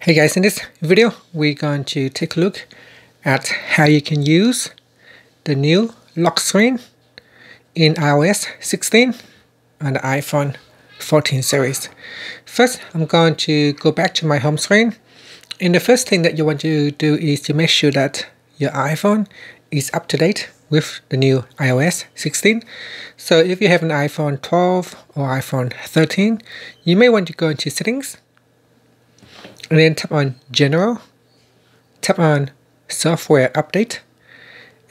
Hey guys, in this video we're going to take a look at how you can use the new lock screen in iOS 16 and the iPhone 14 series. First, I'm going to go back to my home screen, and the first thing that you want to do is to make sure that your iPhone is up to date with the new iOS 16. So if you have an iPhone 12 or iPhone 13, you may want to go into settings and then tap on General, tap on Software Update,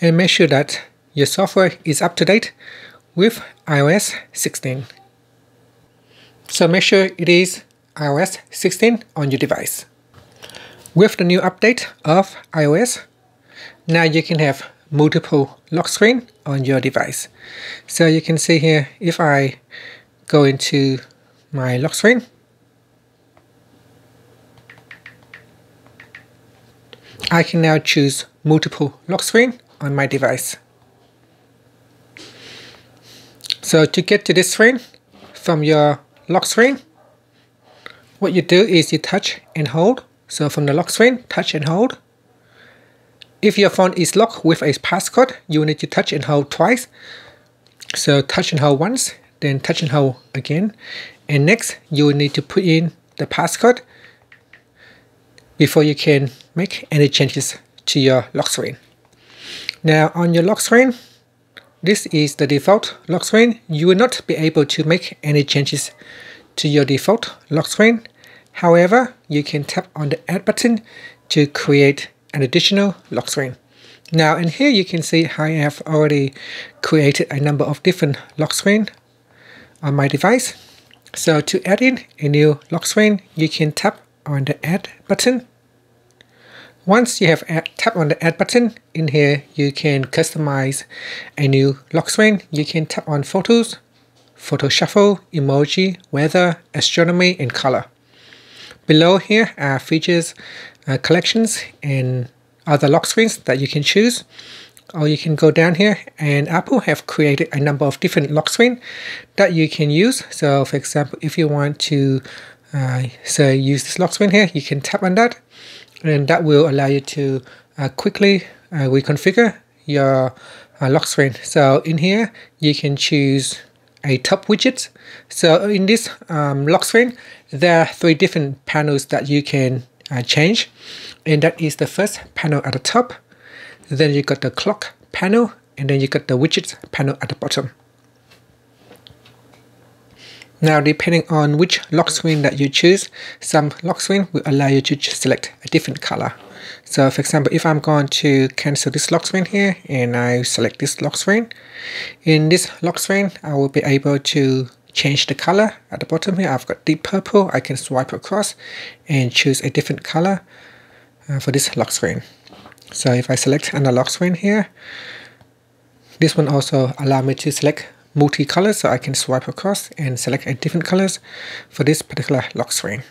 and make sure that your software is up to date with iOS 16. So make sure it is iOS 16 on your device. With the new update of iOS, now you can have multiple lock screen on your device. So you can see here, if I go into my lock screen, I can now choose multiple lock screen on my device. So to get to this screen from your lock screen, what you do is you touch and hold. So from the lock screen, touch and hold. If your phone is locked with a passcode, you will need to touch and hold twice. So touch and hold once, then touch and hold again. And next, you will need to put in the passcode before you can make any changes to your lock screen. Now on your lock screen, this is the default lock screen. You will not be able to make any changes to your default lock screen. However, you can tap on the Add button to create an additional lock screen. Now in here you can see I have already created a number of different lock screen on my device. So to add in a new lock screen, you can tap on the Add button. Once you have tapped on the Add button, in here you can customize a new lock screen. You can tap on Photos, Photo Shuffle, Emoji, Weather, Astronomy, and Color. Below here are features, collections, and other lock screens that you can choose. Or you can go down here, and Apple have created a number of different lock screen that you can use. So for example, if you want to say use this lock screen here, you can tap on that, and that will allow you to quickly reconfigure your lock screen. So in here you can choose a top widget. So in this lock screen, there are 3 different panels that you can change, and that is the first panel at the top, then you got the clock panel, and then you got the widgets panel at the bottom. Now depending on which lock screen that you choose, some lock screen will allow you to select a different color. So for example, if I'm going to cancel this lock screen here and I select this lock screen, in this lock screen I will be able to change the color. At the bottom here I've got deep purple. I can swipe across and choose a different color for this lock screen. So if I select another lock screen here, this one also allow me to select multi-colors, so I can swipe across and select a different colors for this particular lock screen.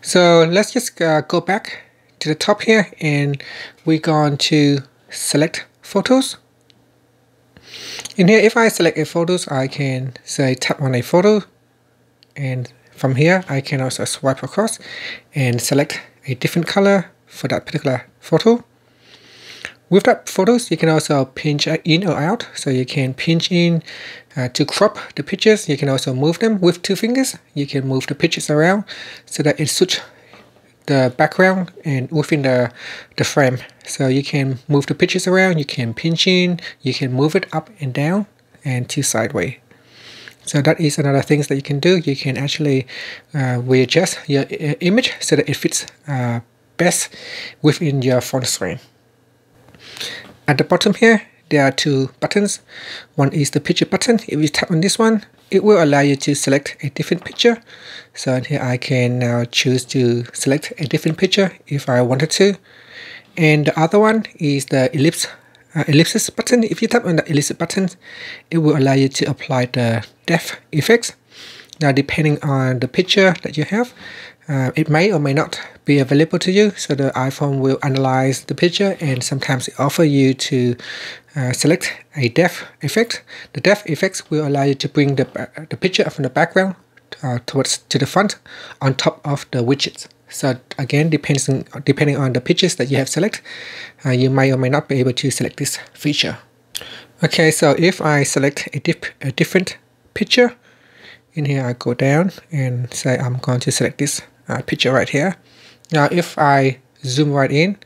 So let's just go back to the top here, and we're going to select Photos. In here, if I select a photos, I can say tap on a photo, and from here I can also swipe across and select a different color for that particular photo. With that photos, you can also pinch in or out. So you can pinch in to crop the pictures. You can also move them with 2 fingers. You can move the pictures around so that it suits the background and within the frame. So you can move the pictures around, you can pinch in, you can move it up and down and to sideways. So that is another things that you can do. You can actually readjust your image so that it fits best within your phone screen. At the bottom here, there are 2 buttons. One is the picture button. If you tap on this one, it will allow you to select a different picture. So in here I can now choose to select a different picture if I wanted to. And the other one is the ellipsis button. If you tap on the ellipsis button, it will allow you to apply the depth effects. Now depending on the picture that you have, it may or may not be available to you. So the iPhone will analyze the picture, and sometimes it offer you to select a depth effect. The depth effects will allow you to bring the picture from the background towards to the front on top of the widgets. So again, depending on the pictures that you have select, you may or may not be able to select this feature. Okay, so if I select a different picture, in here I go down and say I'm going to select this picture right here. Now if I zoom right in,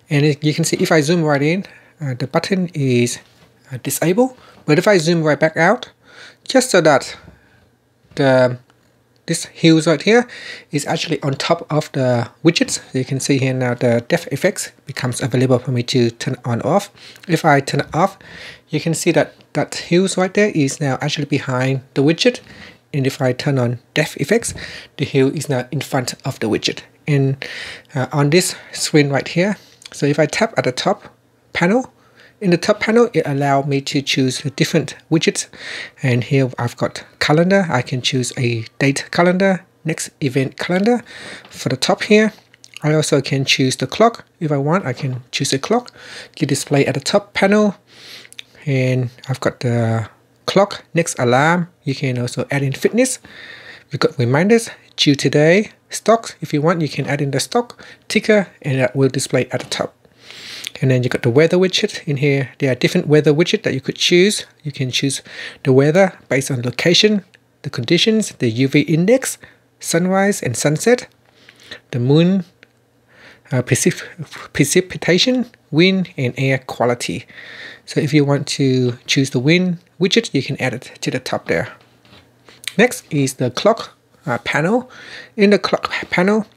and you can see if I zoom right in, the button is disabled. But if I zoom right back out, just so that this hues right here is actually on top of the widgets. So you can see here now the depth effects becomes available for me to turn on or off. If I turn it off, you can see that that hues right there is now actually behind the widget. And if I turn on depth effects, the hue is now in front of the widget. And on this screen right here, so if I tap at the top panel, in the top panel, it allows me to choose different widgets. And here I've got calendar. I can choose a date calendar, next event calendar. For the top here, I also can choose the clock. If I want, I can choose a clock to display at the top panel. And I've got the clock, next alarm. You can also add in fitness. We've got reminders, due today, stocks. If you want, you can add in the stock ticker, and that will display at the top. And then you got the weather widget. In here, there are different weather widgets that you could choose. You can choose the weather based on location, the conditions, the UV index, sunrise and sunset, the moon, precipitation, wind, and air quality. So if you want to choose the wind widget, you can add it to the top there. Next is the clock panel. In the clock panel,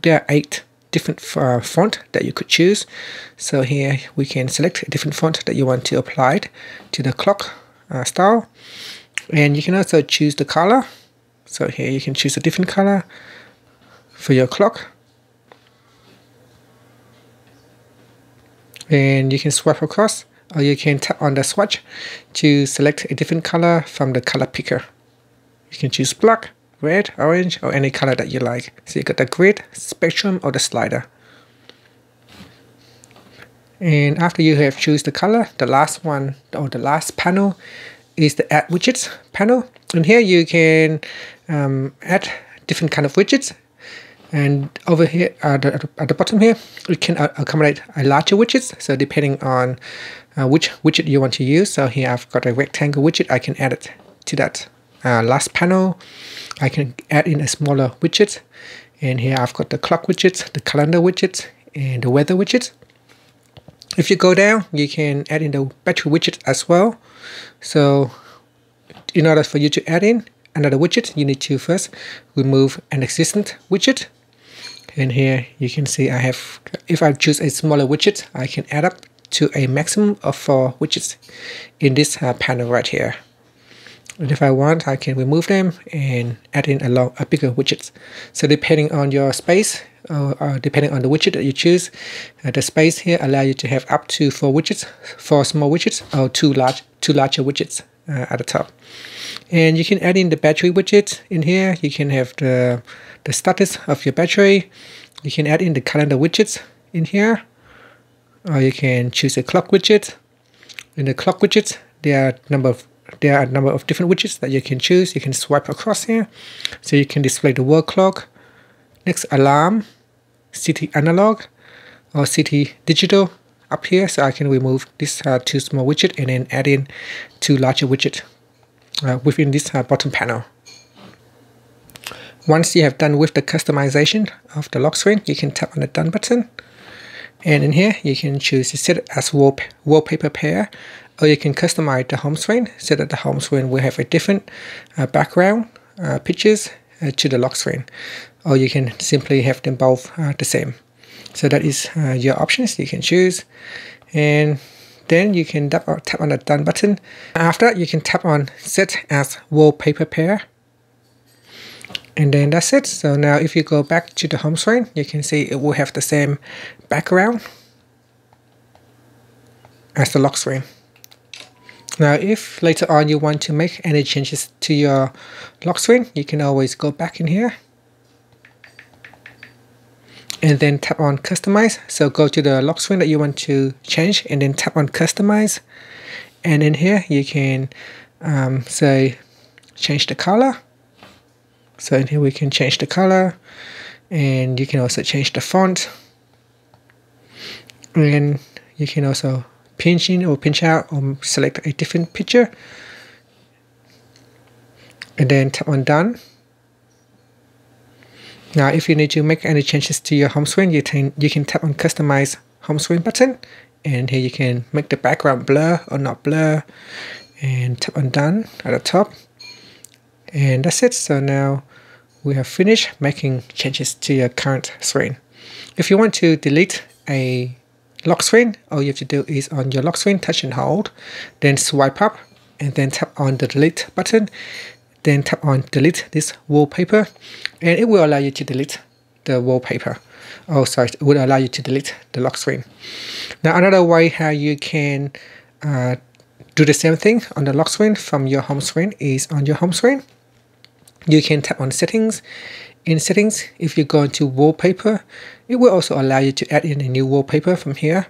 there are 8 different font that you could choose. So here we can select a different font that you want to apply to the clock style, and you can also choose the color. So here you can choose a different color for your clock, and you can swipe across, or you can tap on the swatch to select a different color from the color picker. You can choose black, red, orange, or any color that you like. So you got the grid, spectrum, or the slider. And after you have choose the color, the last one, or the last panel, is the add widgets panel. And here you can add different kind of widgets. And over here at the bottom here, you can accommodate a larger widgets. So depending on which widget you want to use. So here I've got a rectangle widget. I can add it to that last panel. I can add in a smaller widget, and here I've got the clock widget, the calendar widget, and the weather widget. If you go down, you can add in the battery widget as well. So in order for you to add in another widget, you need to first remove an existing widget. And here you can see I have, if I choose a smaller widget, I can add up to a maximum of 4 widgets in this panel right here. And if I want, I can remove them and add in a bigger widget. So depending on your space, or depending on the widget that you choose, the space here allows you to have up to 4 widgets, 4 small widgets, or 2 larger widgets at the top. And you can add in the battery widget in here. You can have the status of your battery. You can add in the calendar widgets in here, or you can choose a clock widget. In the clock widgets, there are a number of different widgets that you can choose. You can swipe across here, so you can display the word clock, next alarm, city analog, or city digital up here. So I can remove this 2 small widget and then add in 2 larger widget within this bottom panel. Once you have done with the customization of the lock screen, you can tap on the done button, and in here you can choose to set it as wallpaper pair, or you can customize the home screen so that the home screen will have a different background pictures to the lock screen, or you can simply have them both the same. So that is your options you can choose, and then you can tap on the done button. After that, you can tap on set as wallpaper pair, and then that's it. So now if you go back to the home screen, you can see it will have the same background as the lock screen. Now if later on you want to make any changes to your lock screen, you can always go back in here and then tap on customize. So go to the lock screen that you want to change and then tap on customize, and in here you can say change the color, So in here we can change the color, and you can also change the font, and you can also pinch in or pinch out or select a different picture, and then tap on done. Now if you need to make any changes to your home screen, you can tap on customize home screen button, and here you can make the background blur or not blur, and tap on done at the top, and that's it. So now we have finished making changes to your current screen. If you want to delete a lock screen, all you have to do is on your lock screen, touch and hold, then swipe up, and then tap on the delete button, then tap on delete this wallpaper, and it will allow you to delete the wallpaper. Oh, sorry, it will allow you to delete the lock screen. Now another way how you can do the same thing on the lock screen from your home screen is on your home screen. You can tap on settings. In settings, if you go into wallpaper, it will also allow you to add in a new wallpaper from here.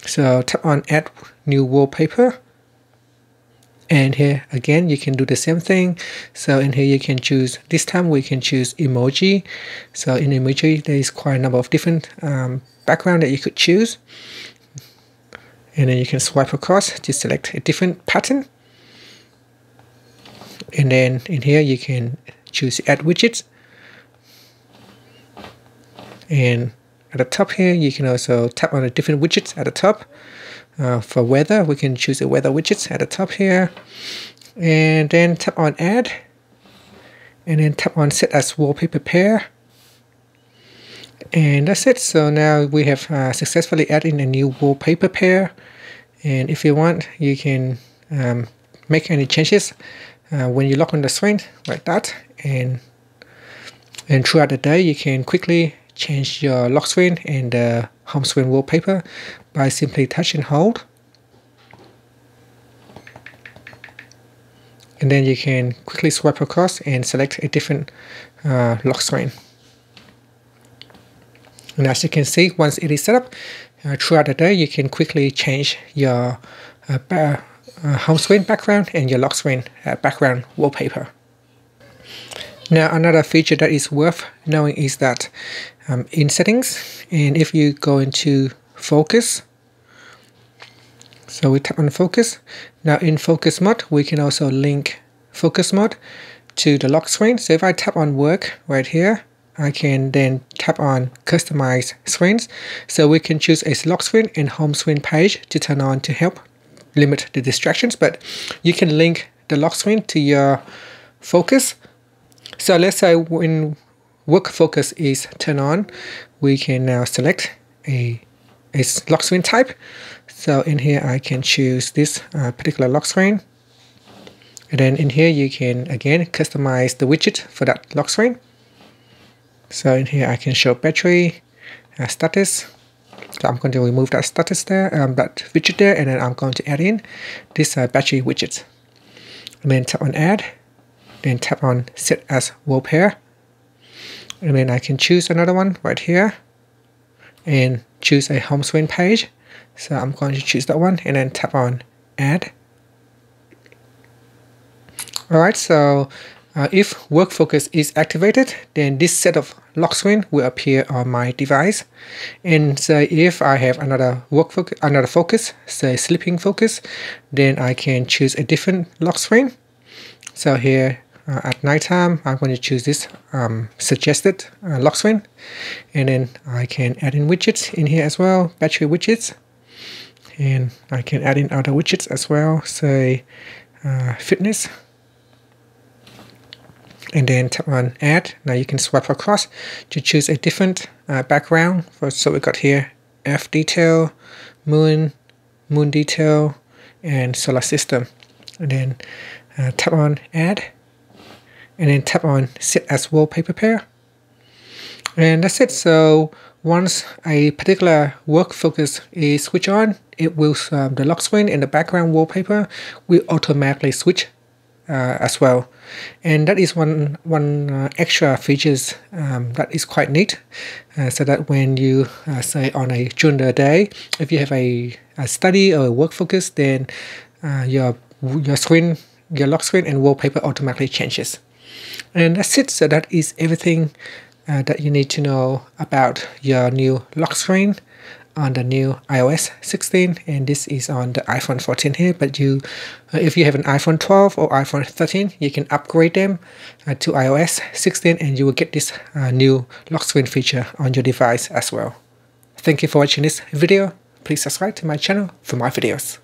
So tap on add new wallpaper, and here again you can do the same thing. So in here you can choose, this time we can choose emoji. So in emoji there is quite a number of different background that you could choose, and then you can swipe across to select a different pattern. And then in here you can choose add widgets, and at the top here you can also tap on the different widgets at the top. For weather, we can choose the weather widgets at the top here, and then tap on add, and then tap on set as wallpaper pair, and that's it. So now we have successfully added in a new wallpaper pair, and if you want you can make any changes when you lock on the screen like that, and throughout the day you can quickly change your lock screen and the home screen wallpaper by simply touch and hold, and then you can quickly swipe across and select a different lock screen. And as you can see, once it is set up, throughout the day you can quickly change your home screen background and your lock screen background wallpaper. Now another feature that is worth knowing is that in settings, and if you go into focus, so we tap on focus. Now in focus mode we can also link focus mode to the lock screen. So if I tap on work right here, I can then tap on customize screens, so we can choose a lock screen and home screen page to turn on to help limit the distractions, but you can link the lock screen to your focus. So let's say when work focus is turned on, we can now select a lock screen type. So in here I can choose this particular lock screen, and then in here you can again customize the widget for that lock screen. So in here I can show battery status. So I'm going to remove that status there, that widget there, and then I'm going to add in this battery widget. And then tap on add, then tap on set as wallpaper, and then I can choose another one right here and choose a home screen page. So I'm going to choose that one and then tap on add. Alright, so if work focus is activated, then this set of lock screen will appear on my device. And so if I have another focus, say sleeping focus, then I can choose a different lock screen. So here at nighttime, I'm going to choose this suggested lock screen, and then I can add in widgets in here as well, battery widgets, and I can add in other widgets as well, say fitness. And then tap on add. Now you can swipe across to choose a different background. So we got here Earth detail, moon detail, and solar system. And then tap on add, and then tap on set as wallpaper pair. And that's it. So once a particular work focus is switched on, it will the lock screen and the background wallpaper will automatically switch as well. And that is one extra features that is quite neat, so that when you say during the day, if you have a study or a work focus, then your lock screen and wallpaper automatically changes. And that's it. So that is everything that you need to know about your new lock screen on the new iOS 16, and this is on the iPhone 14 here. But if you have an iPhone 12 or iPhone 13, you can upgrade them to iOS 16, and you will get this new lock screen feature on your device as well. Thank you for watching this video. Please subscribe to my channel for more videos.